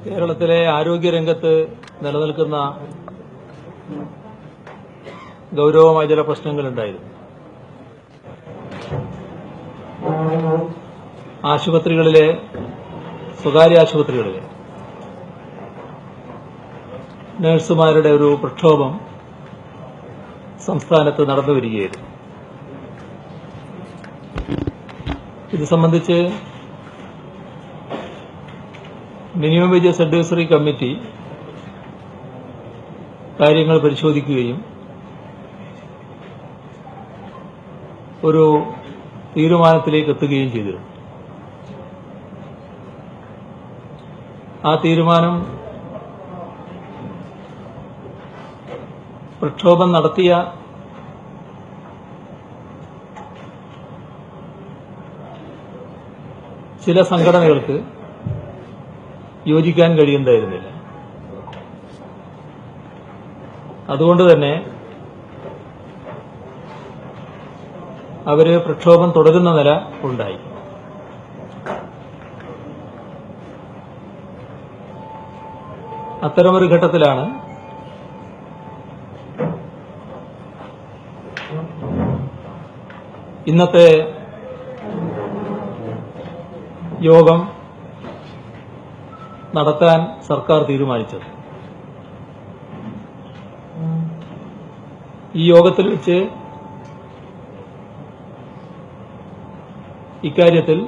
കേരളത്തിലെ ആരോഗ്യരംഗത്ത് നിലനിൽക്കുന്ന ഗൌരവമായ ചില പ്രശ്നങ്ങളുണ്ടായിരുന്നു. ആശുപത്രികളിലെ, സ്വകാര്യ ആശുപത്രികളിലെ നഴ്സുമാരുടെ ഒരു പ്രക്ഷോഭം സംസ്ഥാനത്ത് നടന്നുവരികയായിരുന്നു. ഇത് സംബന്ധിച്ച് മിനിമം വേജസ് അഡ്വൈസറി കമ്മിറ്റി കാര്യങ്ങൾ പരിശോധിക്കുകയും ഒരു തീരുമാനത്തിലേക്ക് എത്തുകയും ചെയ്തിരുന്നു. ആ തീരുമാനം പ്രക്ഷോഭം നടത്തിയ ചില സംഘടനകൾക്ക് യോജിക്കാൻ കഴിയുന്നതായിരുന്നില്ല. അതുകൊണ്ട് തന്നെ അവര് പ്രക്ഷോഭം തുടരുന്ന നില ഉണ്ടായി. അത്തരമൊരു ഘട്ടത്തിലാണ് ഇന്നത്തെ യോഗം നടത്താൻ സർക്കാർ തീരുമാനിച്ചത്. ഈ യോഗത്തിൽ വെച്ച് ഇക്കാര്യത്തിൽ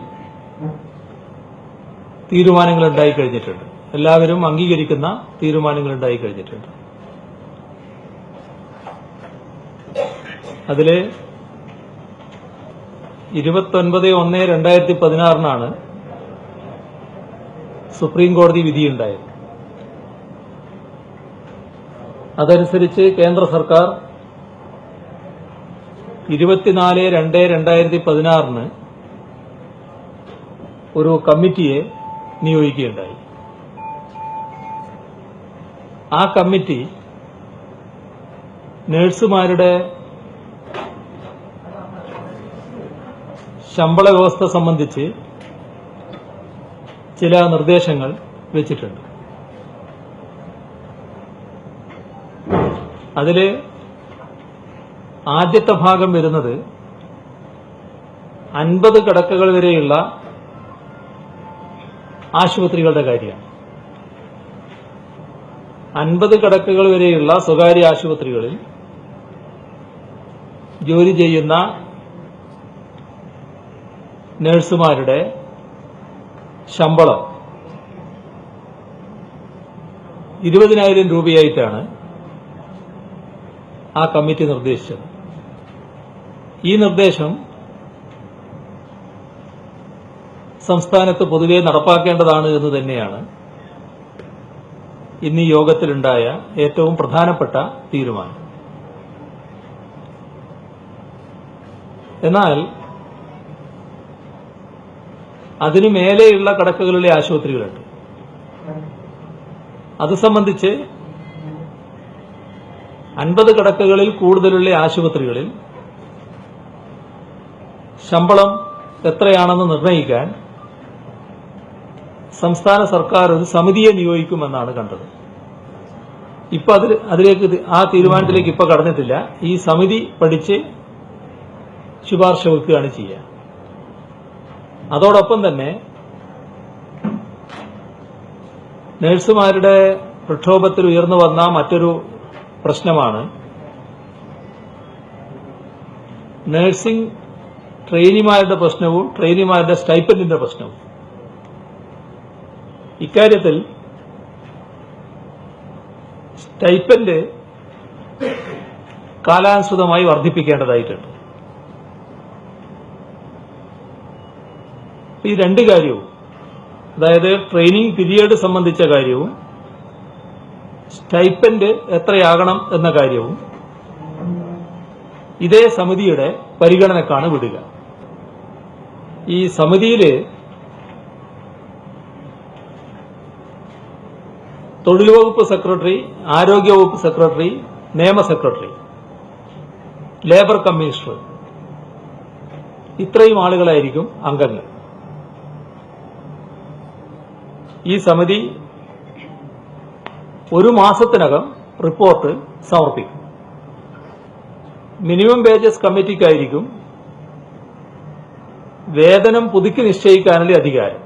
തീരുമാനങ്ങൾ ഉണ്ടായിക്കഴിഞ്ഞിട്ടുണ്ട്. എല്ലാവരും അംഗീകരിക്കുന്ന തീരുമാനങ്ങൾ ഉണ്ടായിക്കഴിഞ്ഞിട്ടുണ്ട്. അതില് 29/1/2016 സുപ്രീം കോടതി വിധിയുണ്ടായത്. അതനുസരിച്ച് കേന്ദ്ര സർക്കാർ 24/2/2016 ഒരു കമ്മിറ്റിയെ നിയോഗിക്കുകയുണ്ടായി. ആ കമ്മിറ്റി നഴ്സുമാരുടെ ശമ്പള വ്യവസ്ഥ സംബന്ധിച്ച് ചില നിർദ്ദേശങ്ങൾ വെച്ചിട്ടുണ്ട്. അതില് ആദ്യത്തെ ഭാഗം വരുന്നത് 50 കിടക്കകൾ വരെയുള്ള ആശുപത്രികളുടെ കാര്യമാണ്. 50 കിടക്കകൾ വരെയുള്ള സ്വകാര്യ ആശുപത്രികളിൽ ജോലി ചെയ്യുന്ന നഴ്സുമാരുടെ ശമ്പളം 20,000 രൂപയായിട്ടാണ് ആ കമ്മിറ്റി നിർദ്ദേശിച്ചത്. ഈ നിർദ്ദേശം സംസ്ഥാനത്ത് പൊതുവെ നടപ്പാക്കേണ്ടതാണ് എന്ന് തന്നെയാണ് ഇന്ന് ഈ യോഗത്തിലുണ്ടായ ഏറ്റവും പ്രധാനപ്പെട്ട തീരുമാനം. എന്നാൽ അതിനു മേലെയുള്ള കിടക്കകളിലെ ആശുപത്രികളുണ്ട്. അത് സംബന്ധിച്ച് 50 കിടക്കകളിൽ കൂടുതലുള്ള ആശുപത്രികളിൽ ശമ്പളം എത്രയാണെന്ന് നിർണ്ണയിക്കാൻ സംസ്ഥാന സർക്കാർ ഒരു സമിതിയെ നിയോഗിക്കുമെന്നാണ് കണ്ടത്. ഇപ്പൊ അതിലേക്ക് ആ തീരുമാനത്തിലേക്ക് ഇപ്പൊ കടന്നിട്ടില്ല. ഈ സമിതി പഠിച്ച് ശുപാർശ വെക്കുകയാണ് ചെയ്യുക. അതോടൊപ്പം തന്നെ നഴ്സുമാരുടെ പ്രക്ഷോഭത്തിൽ ഉയർന്നു വന്ന മറ്റൊരു പ്രശ്നമാണ് നഴ്സിംഗ് ട്രെയിനിമാരുടെ പ്രശ്നവും ട്രെയിനിമാരുടെ സ്റ്റൈപ്പൻഡിന്റെ പ്രശ്നവും. ഇക്കാര്യത്തിൽ സ്റ്റൈപ്പൻഡ് കാലാനുസൃതമായി വർദ്ധിപ്പിക്കേണ്ടതായിട്ടുണ്ട്. ഈ രണ്ട് കാര്യവും, അതായത് ട്രെയിനിങ് പീരിയഡ് സംബന്ധിച്ച കാര്യവും സ്റ്റൈപ്പൻഡ് എത്രയാകണം എന്ന കാര്യവും ഇതേ സമിതിയുടെ പരിഗണനക്കാണ് വിടുക. ഈ സമിതിയിൽ തൊഴിൽ വകുപ്പ് സെക്രട്ടറി, ആരോഗ്യവകുപ്പ് സെക്രട്ടറി, നിയമ സെക്രട്ടറി, ലേബർ കമ്മീഷണർ, ഇത്രയും ആളുകളായിരിക്കും അംഗങ്ങൾ. ഈ സമിതി 1 മാസത്തിനകം റിപ്പോർട്ട് സമർപ്പിക്കും. മിനിമം വേജസ് കമ്മിറ്റിക്കായിരിക്കും വേതനം പുതുക്കി നിശ്ചയിക്കാനുള്ള അധികാരം.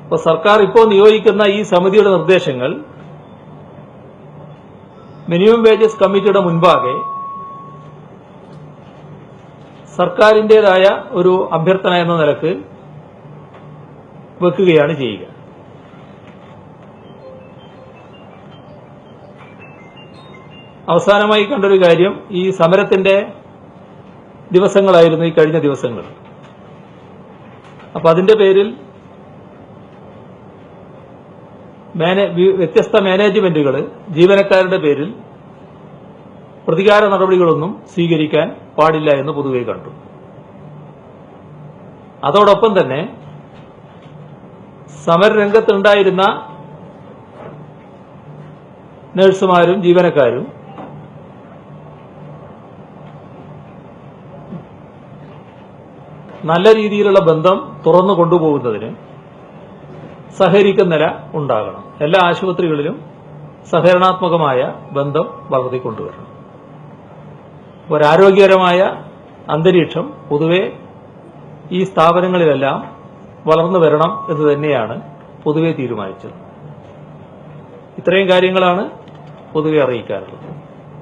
അപ്പോൾ സർക്കാർ ഇപ്പോൾ നിയോഗിക്കുന്ന ഈ സമിതിയുടെ നിർദ്ദേശങ്ങൾ മിനിമം വേജസ് കമ്മിറ്റിയുടെ മുൻപാകെ സർക്കാരിന്റേതായ ഒരു അഭ്യർത്ഥന എന്ന നിലക്ക് വെക്കുകയാണ് ചെയ്യുക. അവസാനമായി കണ്ടൊരു കാര്യം, ഈ സമരത്തിന്റെ ദിവസങ്ങളായിരുന്നു ഈ കഴിഞ്ഞ ദിവസങ്ങൾ. അപ്പൊ അതിന്റെ പേരിൽ വ്യത്യസ്ത മാനേജ്മെന്റുകൾ ജീവനക്കാരുടെ പേരിൽ പ്രതികാര നടപടികളൊന്നും സ്വീകരിക്കാൻ പാടില്ല എന്ന് പൊതുവെ കണ്ടു. അതോടൊപ്പം തന്നെ സമരരംഗത്തുണ്ടായിരുന്ന നഴ്സുമാരും ജീവനക്കാരും നല്ല രീതിയിലുള്ള ബന്ധം തുറന്നു കൊണ്ടുപോകുന്നതിന് സഹകരിക്കുന്ന നില ഉണ്ടാകണം. എല്ലാ ആശുപത്രികളിലും സഹകരണാത്മകമായ ബന്ധം വളർത്തിക്കൊണ്ടുവരണം. ഒരാരോഗ്യകരമായ അന്തരീക്ഷം പൊതുവെ ഈ സ്ഥാപനങ്ങളിലെല്ലാം വളർന്നു വരണം എന്ന് തന്നെയാണ് പൊതുവെ തീരുമാനിച്ചത്. ഇത്രയും കാര്യങ്ങളാണ് പൊതുവെ അറിയിക്കാറുള്ളത്.